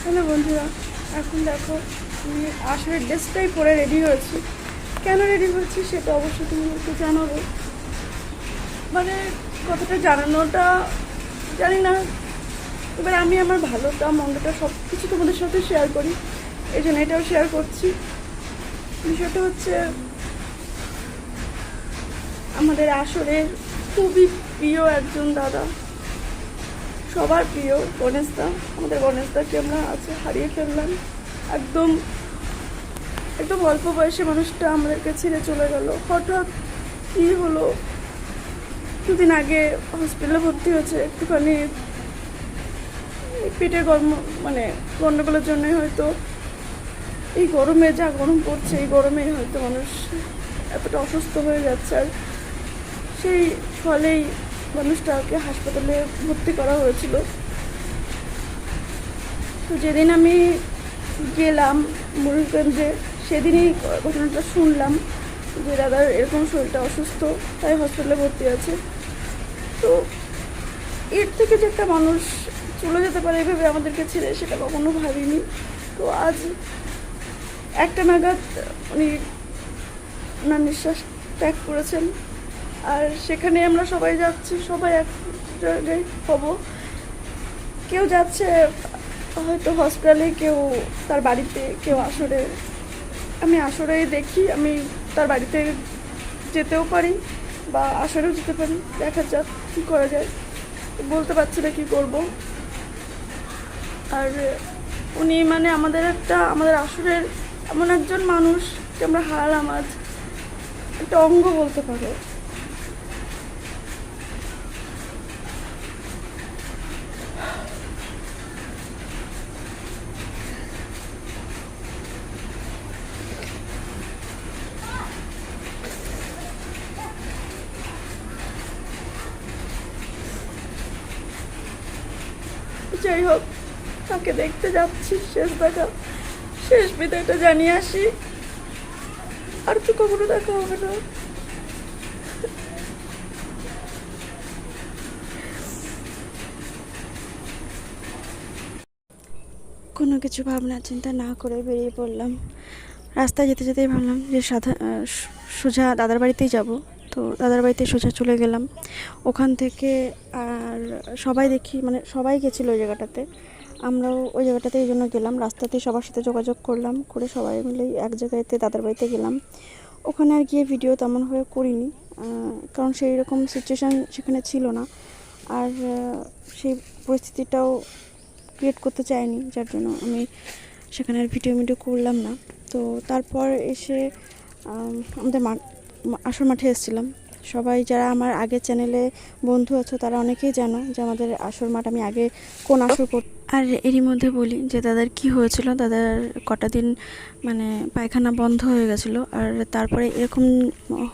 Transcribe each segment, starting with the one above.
Hello বন্ধুরা, এখন দেখো আমি আসলে ড্রেসটাই পরে রেডি হয়েছি। কেন রেডি হয়েছি সেটা অবশ্যই তোমাদেরকে জানাবো, মানে কথাটা জানানোটা জানি না। এবার আমি আমার ভালোটা মন্দটা সব কিছু তোমাদের সাথে শেয়ার করি, এই জন্য এটাও শেয়ার করছি। বিষয়টা হচ্ছে আমাদের আসরের খুবই প্রিয় একজন দাদা, সবার প্রিয় গণেশদা। আমাদের গণেশদাকে আমরা আজকে হারিয়ে ফেললাম। একদম একদম অল্প বয়সে মানুষটা আমাদেরকে ছেড়ে চলে গেল। হঠাৎ কী হলো, দুদিন আগে হসপিটালে ভর্তি হয়েছে, একটুখানি পেটের গন্ডগোলের জন্যই হয়তো, এই গরমে যা গরম পড়ছে এই গরমে হয়তো মানুষ এতটা অসুস্থ হয়ে যাচ্ছে। আর সেই ফলেই মানুষটাকে হাসপাতালে ভর্তি করা হয়েছিল। তো যেদিন আমি গেলাম মুরুগঞ্জে, সেদিনই ঘটনাটা শুনলাম যে দাদার এরকম শরীরটা অসুস্থ, তাই হসপিটালে ভর্তি আছে। তো এর থেকে যে একটা মানুষ চলে যেতে পারে এভাবে আমাদেরকে ছেড়ে, সেটা কখনো ভাবিনি। তো আজ একটা নাগাদ উনি ওনার নিঃশ্বাস ত্যাগ করেছেন। আর সেখানে আমরা সবাই যাচ্ছি, সবাই এক জায়গায় হব। কেউ যাচ্ছে হয়তো হসপিটালে, কেউ তার বাড়িতে, কেউ আসরে। আমি আসরেই দেখি, আমি তার বাড়িতে যেতেও পারি বা আসরেও যেতে পারি, দেখা যাক কী করা যায়। বলতে পারছি না কী করব। আর উনি আমাদের আসরের এমন একজন মানুষকে আমরা হারালাম আজ, একটা অঙ্গ বলতে পারো। যাই হোক, তাকে দেখতে যাচ্ছি, শেষ বিদায়টা জানিয়ে আসি। আর তো কখনো দেখা হবে না। কোনো কিছু ভাবনা চিন্তা না করে বেরিয়ে পড়লাম। রাস্তায় যেতে যেতেই ভাবলাম যে সোজা দাদার বাড়িতেই যাব। তো দাদার বাড়িতে সোজা চলে গেলাম। ওখান থেকে আর সবাই দেখি, সবাই গেছিলো ওই জায়গাটাতে, আমরাও ওই জায়গাটাতে এই জন্য গেলাম। রাস্তাতেই সবার সাথে যোগাযোগ করলাম, করে সবাই মিলে এক জায়গাতে দাদার বাড়িতে গেলাম। ওখানে আর গিয়ে ভিডিও তেমনভাবে করিনি, কারণ সেই রকম সিচুয়েশান সেখানে ছিল না। আর সেই পরিস্থিতিটাও ক্রিয়েট করতে চাইনি, যার জন্য আমি সেখানে আর ভিডিও করলাম না। তো তারপর এসে আমাদের আসর মাঠে এসেছিলাম। সবাই যারা আমার আগের চ্যানেলে বন্ধু আছো তারা অনেকেই জানো যে আমাদের আসর মাঠ আমি আগে কোন আসর করতাম। আর এরই মধ্যে বলি যে দাদার কি হয়েছিল। দাদার কটা দিন পায়খানা বন্ধ হয়ে গেছিলো। আর তারপরে এরকম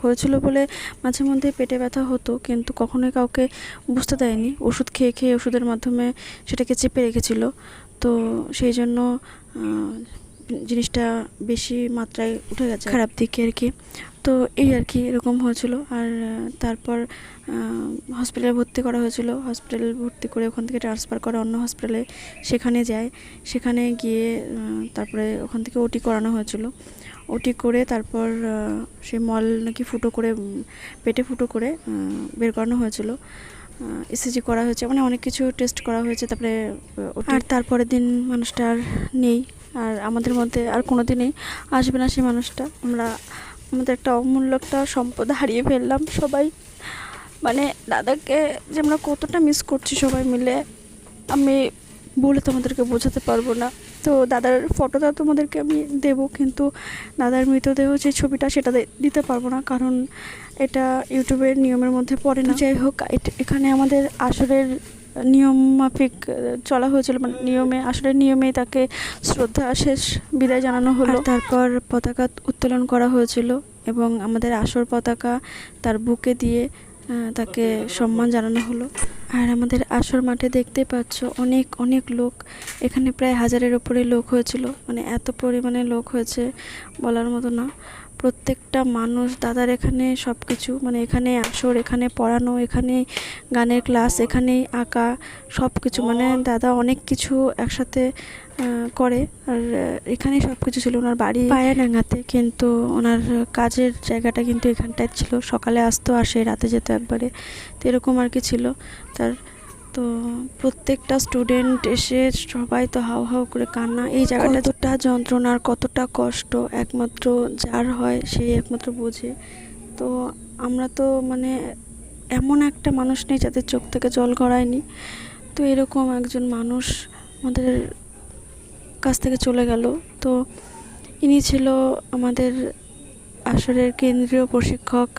হয়েছিল বলে মাঝে মধ্যে পেটে ব্যথা হতো, কিন্তু কখনোই কাউকে বুঝতে দেয়নি। ওষুধ খেয়ে ওষুধের মাধ্যমে সেটাকে চেপে রেখেছিল। তো সেই জন্য জিনিসটা বেশি মাত্রায় উঠে গেছে, খারাপ দিকে আর কি। তো এই আর কি এরকম হয়েছিল। আর তারপর হসপিটালে ভর্তি করা হয়েছিল। হসপিটালে ভর্তি করে ওখান থেকে ট্রান্সফার করে অন্য হসপিটালে, সেখানে যায়। সেখানে গিয়ে তারপরে ওখান থেকে ওটি করানো হয়েছিল। ওটি করে তারপর সেই মল নাকি পেটে ফুটো করে বের করানো হয়েছিল। ইসিজি করা হয়েছে, অনেক কিছু টেস্ট করা হয়েছে। তারপরে আর তারপরের দিন মানুষটা আর নেই, আর আমাদের মধ্যে আর কোনো দিনই আসবে না সেই মানুষটা। আমাদের একটা অমূল্য একটা সম্পদ হারিয়ে ফেললাম সবাই। দাদাকে যে আমরা কতটা মিস করছি সবাই মিলে, আমি বলে তোমাদেরকে বোঝাতে পারবো না। তো দাদার ফটোটা তোমাদেরকে আমি দেবো, কিন্তু দাদার মৃতদেহ যে ছবিটা সেটা দিতে পারবো না, কারণ এটা ইউটিউবের নিয়মের মধ্যে পড়ে না। যাই হোক, এখানে আমাদের আসরের নিয়ম মাফিক চলা হয়েছিল, আসরের নিয়মেই তাকে শ্রদ্ধা শেষ বিদায় জানানো হলো। তারপর পতাকা উত্তোলন করা হয়েছিল এবং আমাদের আসর পতাকা তার বুকে দিয়ে তাকে সম্মান জানানো হলো। আর আমাদের আসর মাঠে দেখতে পাচ্ছ অনেক অনেক লোক, এখানে প্রায় 1000-এর উপরে লোক হয়েছিল। এত পরিমাণে লোক হয়েছে বলার মতো না। প্রত্যেকটা মানুষ দাদার এখানে সব কিছু, মানে এখানে আসর, এখানে পড়ানো, এখানে গানের ক্লাস, এখানেই আঁকা, সব কিছু, মানে দাদা অনেক কিছু একসাথে করে। আর এখানেই সব কিছু ছিল। ওনার বাড়ি পায়াডাঙ্গাতে, কিন্তু ওনার কাজের জায়গাটা কিন্তু এখানটায় ছিল। সকালে আসতো, আসে রাতে যেত একবারে, তো এরকম আর কি ছিল তার। তো প্রত্যেকটা স্টুডেন্ট এসে সবাই তো হাউ হাউ করে কান্না। এই জায়গাটা কতটা যন্ত্রণার, কতটা কষ্ট একমাত্র যার হয় সেই একমাত্র বোঝে। তো আমরা তো মানে এমন একটা মানুষ নেই যাদের চোখ থেকে জল গড়ায়নি। তো এরকম একজন মানুষ আমাদের কাছ থেকে চলে গেল। তো ইনি ছিল আমাদের আসরের কেন্দ্রীয় প্রশিক্ষক,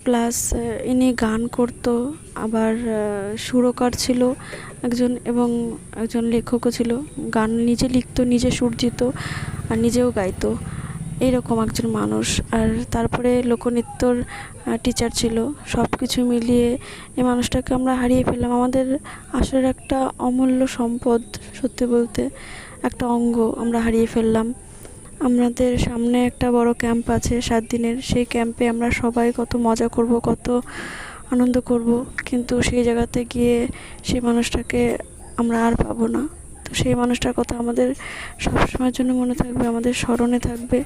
প্লাস ইনি গান করতো, আবার সুরকার ছিল একজন, এবং একজন লেখকও ছিল। গান নিজে লিখতো, নিজে সুর দিত, আর নিজেও গাইতো, এইরকম একজন মানুষ। আর তারপরে লোকনৃত্যর টিচার ছিল। সব কিছু মিলিয়ে এই মানুষটাকে আমরা হারিয়ে ফেললাম। আমাদের আসলে একটা অমূল্য সম্পদ, সত্যি বলতে একটা অঙ্গ আমরা হারিয়ে ফেললাম। আমাদের সামনে একটা বড় ক্যাম্প আছে 7 দিনের। সেই ক্যাম্পে আমরা সবাই কত মজা করব, কত আনন্দ করব, কিন্তু সেই জায়গাতে গিয়ে সেই মানুষটাকে আমরা আর পাবো না। তো সেই মানুষটার কথা আমাদের সবসময়ের জন্য মনে থাকবে, আমাদের স্মরণে থাকবে।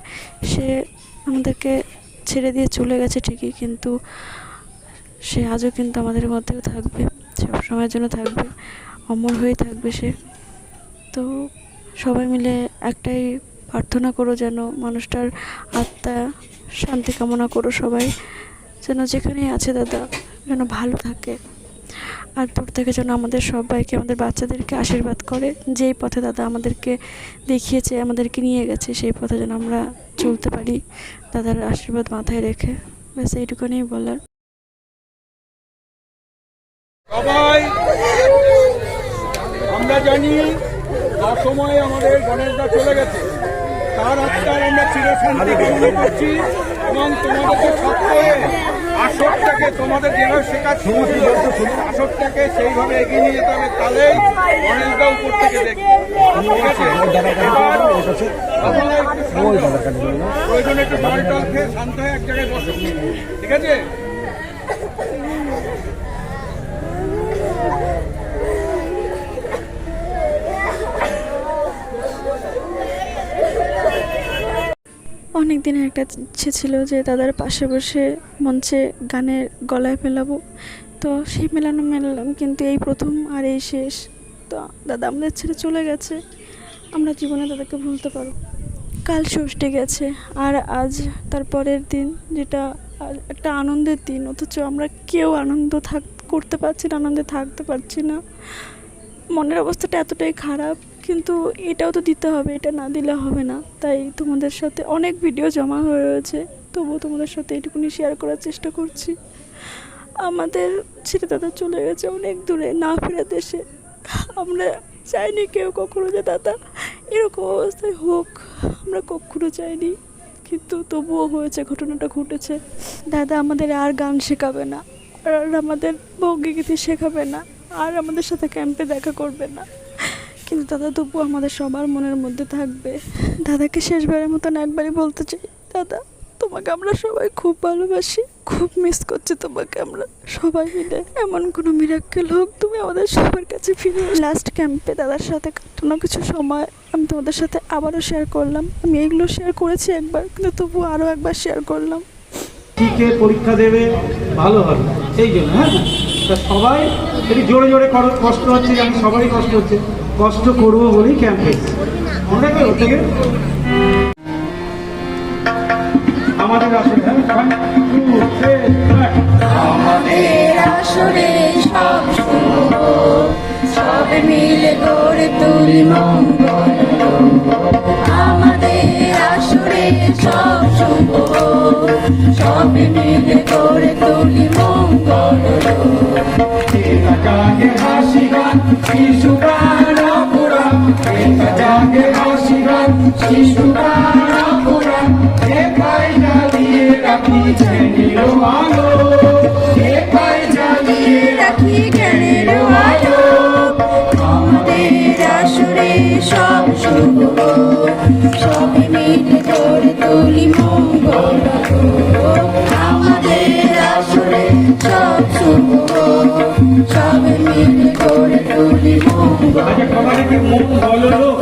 সে আমাদেরকে ছেড়ে দিয়ে চলে গেছে ঠিকই, কিন্তু সে আজও কিন্তু আমাদের মধ্যেও থাকবে, সবসময়ের জন্য থাকবে, অমর হয়ে থাকবে সে। তো সবাই মিলে একটাই প্রার্থনা করো, যেন মানুষটার আত্মা শান্তি কামনা করো সবাই, যেন যেখানেই আছে দাদা যেন ভালো থাকে। আর দূর থেকে যেন আমাদের সবাইকে, আমাদের বাচ্চাদেরকে আশীর্বাদ করে, যেই পথে দাদা আমাদেরকে দেখিয়েছে, আমাদেরকে নিয়ে গেছে, সেই পথে যেন আমরা চলতে পারি দাদার আশীর্বাদ মাথায় রেখে। ব্যাস এইটুকুনি বলার। সবাই আমরা জানি অসময়ে আমাদের গণেশদা চলে গেছে, তার আত্মার আমরা চিরশান্তি কামনা করছি। এবং তোমাদেরকে সত্ত্বে আসরটাকে তোমাদের যেভাবে শেখাচ্ছি, আসরটাকে সেইভাবে এগিয়ে নিয়ে যেতে হবে, তাহলেই গণেশদা উপর থেকে দেখবে। ঠিক আছে, প্রয়োজনে একটু জল টল খেয়ে শান্ত হয়ে এক জায়গায় বসো, ঠিক আছে? অনেক দিনের একটা ইচ্ছে ছিল যে দাদার পাশে বসে মঞ্চে গানের গলায় মেলাবো। তো সেই মেলালাম, কিন্তু এই প্রথম আর এই শেষ। তো দাদা আমাদের ছেড়ে চলে গেছে, আমরা জীবনে দাদাকে ভুলতে পারবো। কাল ষষ্ঠী গেছে, আর আজ তার পরের দিন, যেটা একটা আনন্দের দিন, অথচ আমরা কেউ আনন্দ করতে পারছি না, আনন্দে থাকতে পারছি না। মনের অবস্থাটা এতটাই খারাপ, কিন্তু এটাও তো দিতে হবে, এটা না দিলে হবে না। তাই তোমাদের সাথে অনেক ভিডিও জমা হয়ে রয়েছে, তবুও তোমাদের সাথে এইটুকুনি শেয়ার করার চেষ্টা করছি। আমাদের ছেলে দাদা চলে গেছে অনেক দূরে, না ফেরা দেশে। আমরা চাইনি কেউ কখনো যে দাদা এরকম অবস্থায় হোক, আমরা কখনো চাইনি, কিন্তু তবুও হয়েছে, ঘটনাটা ঘটেছে। দাদা আমাদের আর গান শেখাবে না, আর আমাদের ভঙ্গিগীতি শেখাবে না, আর আমাদের সাথে ক্যাম্পে দেখা করবে না, কিন্তু দাদা তবু আমাদের সবার মনের মধ্যে থাকবে। দাদাকে শেষবারের মতন একবারই বলতে চাই, দাদা তোমাকে আমরা সবাই খুব ভালোবাসি, খুব মিস করছি তোমাকে আমরা সবাই মিলে। এমন কোনো মিরাক্কেল হোক, তুমি আমাদের সবার কাছে ফিরে। লাস্ট ক্যাম্পে দাদার সাথে কাটানো কিছু সময় আমি তোমাদের সাথে আবারও শেয়ার করলাম। আমি এগুলো শেয়ার করেছি একবার, কিন্তু তবু আরও একবার শেয়ার করলাম। ঠিকই পরীক্ষা দেবে, ভালো হবে, সেই জন্য। হ্যাঁ, তা সবাই একটু জোরে জোরে করো। কষ্ট হচ্ছে, আমি সবারই কষ্ট হচ্ছে, কষ্ট করবো বলেই ক্যাম্পে মনে রাখবে। ওর থেকে আমাদের আসলে আমাদের আসরে সব শুভ, সব মিলে গড়ে তুলি মঙ্গল। আমাদের আসরে সব শুভ, সব মিলে গড়ে তুলি মঙ্গল। জাগে হাসি গান, শিশু গান পুরাণ, জাগে হাসি গান, শিশু গান পুরাণ, একাই জ্বালিয়ে রাখি জ্ঞানের আলো, একাই জ্বালিয়ে রাখি জ্ঞানের আলো। আমাদের আসরে সব শুভ, সব মিলে গড়ে তুলি মঙ্গল। আচ্ছা, তোমাদের কি মন বলো